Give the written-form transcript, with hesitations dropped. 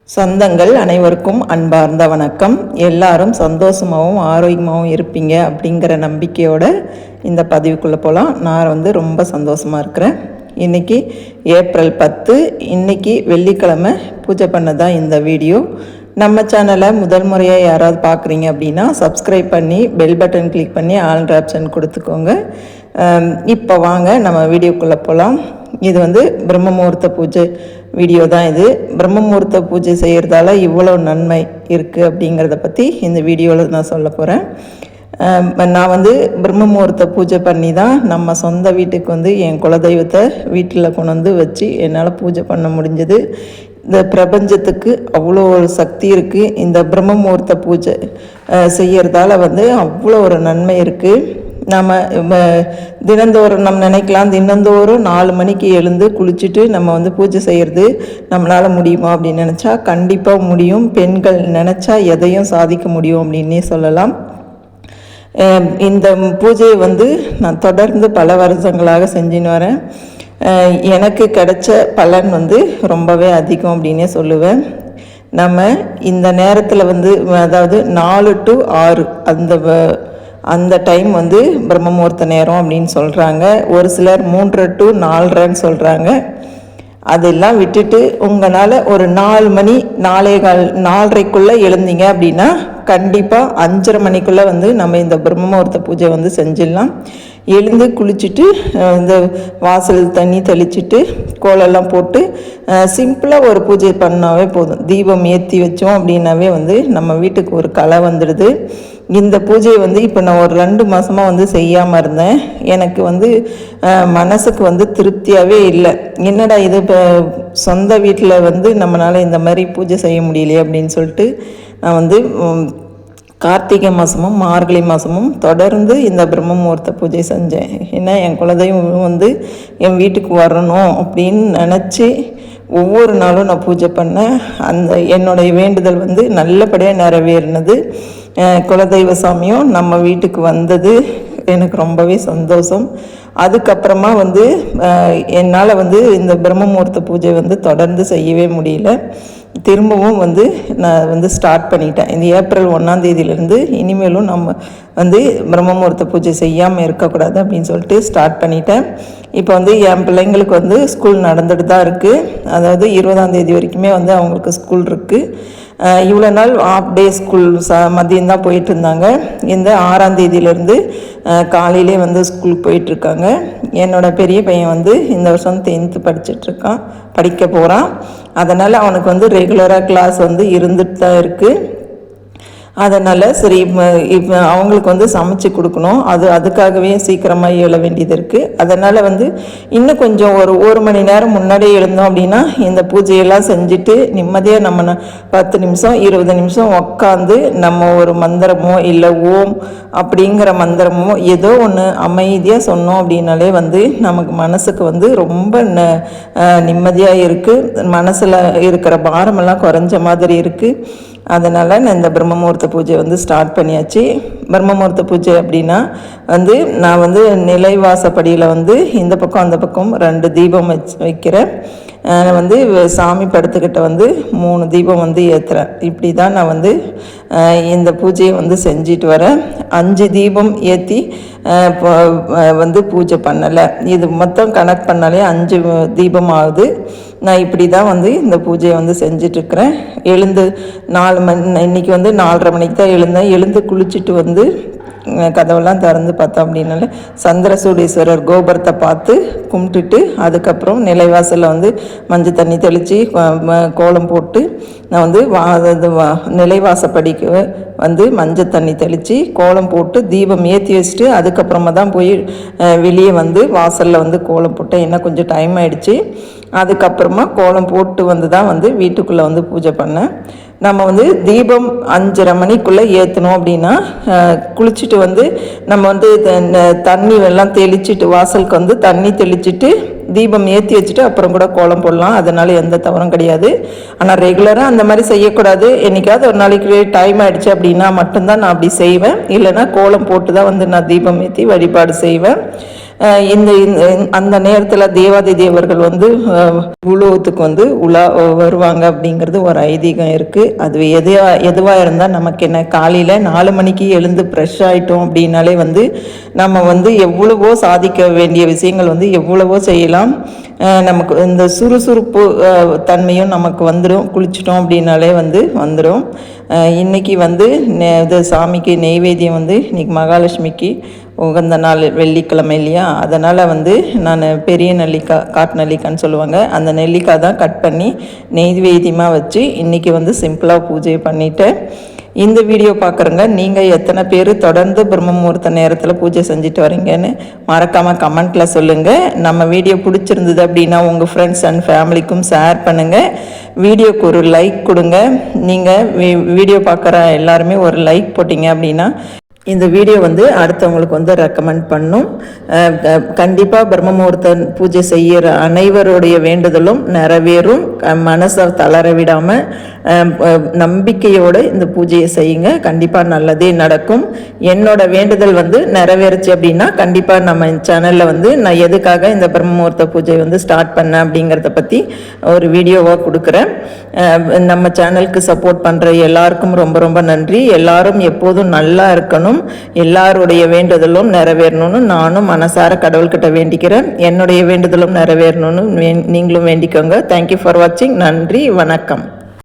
சொந்தங்கள் அனைவருக்கும் அன்பார்ந்த வணக்கம். எல்லாரும் சந்தோஷமாகவும் ஆரோக்கியமாகவும் இருப்பீங்க அப்படிங்கிற நம்பிக்கையோட இந்த பதிவுக்குள்ளே போகலாம். நான் ரொம்ப சந்தோஷமாக இருக்கிறேன். இன்றைக்கி ஏப்ரல் 10, இன்றைக்கி வெள்ளிக்கிழமை பூஜை பண்ணதான் இந்த வீடியோ. நம்ம சேனலை முதல் முறையாக யாராவது பார்க்குறீங்க அப்படின்னா சப்ஸ்கிரைப் பண்ணி பெல் பட்டன் கிளிக் பண்ணி ஆல் ஆப்ஷன் கொடுத்துக்கோங்க. இப்போ வாங்க நம்ம வீடியோக்குள்ளே போகலாம். இது பிரம்ம முகூர்த்த பூஜை வீடியோ தான். இது பிரம்ம முகூர்த்த பூஜை செய்கிறதால இவ்வளோ நன்மை இருக்குது அப்படிங்கிறத பற்றி இந்த வீடியோவில் நான் சொல்ல போகிறேன். நான் பிரம்ம முகூர்த்த பூஜை பண்ணி தான் நம்ம சொந்த வீட்டுக்கு என் குலதெய்வத்தை வீட்டில் கொண்டு வச்சு என்னால் பூஜை பண்ண முடிஞ்சது. இந்த பிரபஞ்சத்துக்கு அவ்வளோ ஒரு சக்தி இருக்குது. இந்த பிரம்ம முகூர்த்த பூஜை செய்கிறதால அவ்வளோ ஒரு நன்மை இருக்குது. நம்ம தினந்தோறும் நம்ம நினைக்கலாம், தினந்தோறும் 4 மணிக்கு எழுந்து குளிச்சுட்டு நம்ம பூஜை செய்கிறது நம்மளால் முடியுமா அப்படின்னு நினச்சா கண்டிப்பாக முடியும். பெண்கள் நினச்சா எதையும் சாதிக்க முடியும் அப்படின்னே சொல்லலாம். இந்த பூஜையை நான் தொடர்ந்து பல வருஷங்களாக செஞ்சுன்னு வரேன். எனக்கு கிடைச்ச பலன் ரொம்பவே அதிகம் அப்படின்னே சொல்லுவேன். நம்ம இந்த நேரத்தில் அதாவது 4 to 6 அந்த டைம் பிரம்ம முகூர்த்த நேரம் அப்படின்னு சொல்கிறாங்க. ஒரு சிலர் 3 to 4:30 சொல்கிறாங்க. அதெல்லாம் விட்டுட்டு உங்களால் ஒரு 4 மணி 4:15 எழுந்தீங்க அப்படின்னா கண்டிப்பாக 5:30 மணிக்குள்ளே நம்ம இந்த பிரம்ம முகூர்த்த பூஜை செஞ்சிடலாம். எழுந்து குளிச்சுட்டு இந்த வாசல் தண்ணி தெளிச்சுட்டு கோலெல்லாம் போட்டு சிம்பிளாக ஒரு பூஜை பண்ணாவே போதும். தீபம் ஏற்றி வச்சோம் அப்படின்னாவே நம்ம வீட்டுக்கு ஒரு கலை வந்துடுது. இந்த பூஜையை இப்போ நான் ஒரு 2 மாதமாக செய்யாமல் இருந்தேன். எனக்கு மனசுக்கு திருப்தியாகவே இல்லை. என்னடா இது இப்போ சொந்த வீட்டில் நம்மளால் இந்த மாதிரி பூஜை செய்ய முடியலையே அப்படின்னு சொல்லிட்டு நான் கார்த்திகை மாதமும் மார்கழி மாதமும் தொடர்ந்து இந்த பிரம்ம முகூர்த்த பூஜை செஞ்சேன். ஏன்னா என் குலதெய்வம் என் வீட்டுக்கு வரணும் அப்படின்னு நினச்சி ஒவ்வொரு நாளும் நான் பூஜை பண்ணேன். என்னுடைய வேண்டுதல் நல்லபடியாக நிறைவேறினது. குலதெய்வ சாமியும் நம்ம வீட்டுக்கு வந்தது எனக்கு ரொம்பவே சந்தோஷம். அதுக்கப்புறமா என்னால் இந்த பிரம்ம முகூர்த்த பூஜை தொடர்ந்து செய்யவே முடியல. திரும்பவும் நான் ஸ்டார்ட் பண்ணிட்டேன். இந்த ஏப்ரல் 1ஆம் தேதியிலேருந்து இனிமேலும் நம்ம பிரம்ம முகூர்த்த பூஜை செய்யாமல் இருக்கக்கூடாது அப்படின்னு சொல்லிட்டு ஸ்டார்ட் பண்ணிட்டேன். இப்போ என் பிள்ளைங்களுக்கு ஸ்கூல் நடந்துட்டு தான் இருக்குது. அதாவது 20ஆம் தேதி வரைக்குமே அவங்களுக்கு ஸ்கூல் இருக்குது. இவ்வளோ நாள் ஆஃப் டே ஸ்கூல் மதியம் தான் போயிட்டு இருந்தாங்க. இந்த 6ஆம் தேதியிலேருந்து காலையிலே ஸ்கூலுக்கு போயிட்டுருக்காங்க. என்னோடய பெரிய பையன் இந்த வருஷம் 10th படிக்க போகிறான். அதனால் அவனுக்கு ரெகுலராக கிளாஸ் இருந்துட்டு தான் இருக்குது. அதனால் சரி இப்போ அவங்களுக்கு சமைச்சு கொடுக்கணும். அதுக்காகவே சீக்கிரமாக எழ வேண்டியது இருக்குது. அதனால் இன்னும் கொஞ்சம் ஒரு மணி நேரம் முன்னாடியே எழுந்தோம் அப்படின்னா இந்த பூஜையெல்லாம் செஞ்சுட்டு நிம்மதியாக நம்ம 10 நிமிஷம் 20 நிமிஷம் உக்காந்து நம்ம ஒரு மந்திரமோ இல்லை ஓம் அப்படிங்கிற மந்திரமோ ஏதோ ஒன்று அமைதியாக சொன்னோம் அப்படின்னாலே நமக்கு மனசுக்கு ரொம்ப நிம்மதியாக இருக்குது. மனசில் இருக்கிற பாரமெல்லாம் குறைஞ்ச மாதிரி இருக்குது. அதனால் நான் இந்த பிரம்ம முகூர்த்த பூஜை ஸ்டார்ட் பண்ணியாச்சு. பிரம்ம முகூர்த்த பூஜை அப்படின்னா நான் நிலைவாசப்படியில் இந்த பக்கம் அந்த பக்கம் 2 தீபம் வைக்கிறேன். சாமி படத்துக்கிட்ட 3 தீபம் ஏற்றுறேன். இப்படி தான் நான் இந்த பூஜையை செஞ்சிட்டு வரேன். 5 தீபம் ஏற்றி பூஜை பண்ணலை. இது மொத்தம் கனெக்ட் பண்ணாலே 5 தீபம் ஆகுது. நான் இப்படி தான் இந்த பூஜையை செஞ்சிட்ருக்கிறேன். எழுந்து 4 மணி இன்றைக்கி 4:30 மணிக்கு தான் எழுந்து குளிச்சுட்டு கதவெல்லாம் திறந்து பார்த்தோம் அப்படின்னால சந்திரசூடீஸ்வரர் கோபுரத்தை பார்த்து கும்பிட்டுட்டு அதுக்கப்புறம் நிலைவாசலில் மஞ்சள் தண்ணி தெளித்து கோலம் போட்டு நான் நிலைவாசப்படிக்கு மஞ்சள் தண்ணி தெளித்து கோலம் போட்டு தீபம் ஏற்றி வச்சுட்டு அதுக்கப்புறமா தான் போய் வெளியே வாசலில் கோலம் போட்டேன். என்ன கொஞ்சம் டைம் ஆகிடுச்சு. அதுக்கப்புறமா கோலம் போட்டு தான் வீட்டுக்குள்ளே பூஜை பண்ணேன். நம்ம தீபம் 5:30 மணிக்குள்ளே ஏற்றணும் அப்படின்னா குளிச்சுட்டு நம்ம தண்ணி எல்லாம் தெளிச்சுட்டு வாசலுக்கு தண்ணி தெளிச்சுட்டு தீபம் ஏற்றி வச்சுட்டு அப்புறம் கூட கோலம் போடலாம். அதனால் எந்த தவறும் கிடையாது. ஆனால் ரெகுலராக அந்த மாதிரி செய்யக்கூடாது. என்றைக்காவது ஒரு நாளைக்கு டைம் ஆகிடுச்சு அப்படின்னா மட்டும்தான் நான் அப்படி செய்வேன். இல்லைன்னா கோலம் போட்டு தான் நான் தீபம் ஏற்றி வழிபாடு செய்வேன். அந்த நேரத்தில் தேவாதி தேவர்கள் வந்து உலகத்துக்கு வந்து வருவாங்க அப்படிங்கிறது ஒரு ஐதீகம் இருக்குது. அது எதுவாக இருந்தால் நமக்கு என்ன, காலையில் 4 மணிக்கு எழுந்து ஃப்ரெஷ் ஆகிட்டோம் அப்படின்னாலே வந்து நம்ம வந்து எவ்வளவோ சாதிக்க வேண்டிய விஷயங்கள் வந்து எவ்வளவோ செய்யலாம். நமக்கு இந்த சுறுசுறுப்பு தன்மையும் நமக்கு வந்துடும். குளிச்சிட்டோம் அப்படின்னாலே வந்துடும். இன்றைக்கி வந்து இது சாமிக்கு நெய்வேத்தியம் வந்து இன்றைக்கி மகாலட்சுமிக்கு உகந்த நாள், வெள்ளிக்கிழமை இல்லையா, அதனால் வந்து நான் பெரிய நெல்லிக்காய், காட்டு நெல்லிக்காய்ன்னு சொல்லுவாங்க, அந்த நெல்லிக்காய் தான் கட் பண்ணி நெய்வேத்தியமாக வச்சு இன்றைக்கி வந்து சிம்பிளாக பூஜை பண்ணிவிட்டேன். இந்த வீடியோ பார்க்குறங்க நீங்கள் எத்தனை பேர் தொடர்ந்து பிரம்ம முகூர்த்த நேரத்தில் பூஜை செஞ்சுட்டு வரீங்கன்னு மறக்காமல் கமெண்ட்டில் சொல்லுங்கள். நம்ம வீடியோ பிடிச்சிருந்தது அப்படின்னா உங்கள் ஃப்ரெண்ட்ஸ் அண்ட் ஃபேமிலிக்கும் ஷேர் பண்ணுங்கள். வீடியோக்கு ஒரு லைக் கொடுங்க. நீங்கள் வீடியோ பார்க்குற எல்லாருமே ஒரு லைக் போட்டிங்க அப்படின்னா இந்த வீடியோ வந்து அடுத்தவங்களுக்கு வந்து ரெக்கமெண்ட் பண்ணும். கண்டிப்பாக பிரம்ம முகூர்த்த பூஜை செய்கிற அனைவருடைய வேண்டுதலும் நிறைவேறும். மனசை தளர விடாமல் நம்பிக்கையோடு இந்த பூஜையை செய்யுங்க. கண்டிப்பாக நல்லதே நடக்கும். என்னோட வேண்டுதல் வந்து நிறைவேறுச்சு அப்படின்னா கண்டிப்பாக நம்ம சேனலில் வந்து நான் எதுக்காக இந்த பிரம்ம முகூர்த்த பூஜை வந்து ஸ்டார்ட் பண்ணேன் அப்படிங்கிறத பற்றி ஒரு வீடியோவாக கொடுக்குறேன். நம்ம சேனலுக்கு சப்போர்ட் பண்ணுற எல்லாருக்கும் ரொம்ப ரொம்ப நன்றி. எல்லாரும் எப்போதும் நல்லா இருக்கணும், எல்லாருடைய வேண்டுதலும் நிறைவேறணும்னு நானும் மனசார கடவுள்கிட்ட வேண்டிக்கிறேன். என்னுடைய வேண்டுதலும் நிறைவேறணும்னு நீங்களும் வேண்டிக்கோங்க. தேங்க்யூ ஃபார் வாட்சிங். நன்றி, வணக்கம்.